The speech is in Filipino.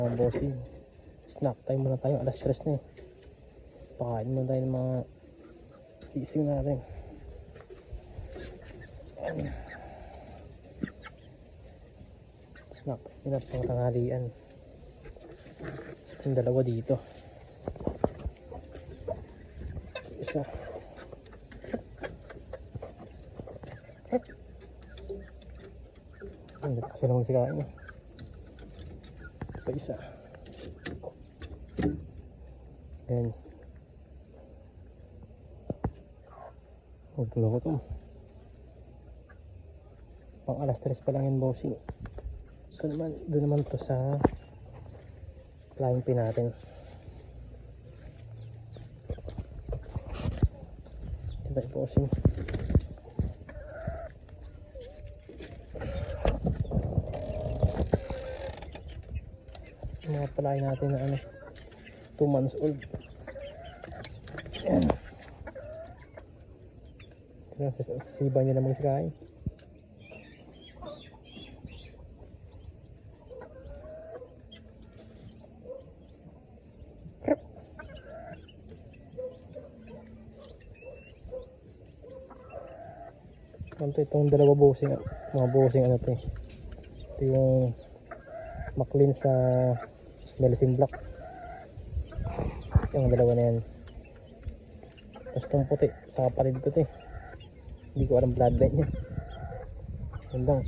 Mga bossing, snack time muna tayo, alas 3 na eh. Pakain muna tayo ng mga sisig natin. Ayan. Snack, yun at pang tanghalian. Yung dalawa dito. Isa. Hindi kasi naman sikain eh. Pa isa. Ayan. Huwag ko to. Pang alas 3 pa lang yung bossing. Ito naman, doon naman to sa flying pin natin. Ito yung bossing. Mga palain natin na ano, 2 months old. Ayan. Sisiba nyo naman sikain. Itong dalawa bossing, mga bossing ano to eh. Ito yung McLean sa Melicine Black. Yung dalawa na yan. Tapos itong puti sa kapatid ko to eh. Hindi ko alam bloodline niya. Yun lang.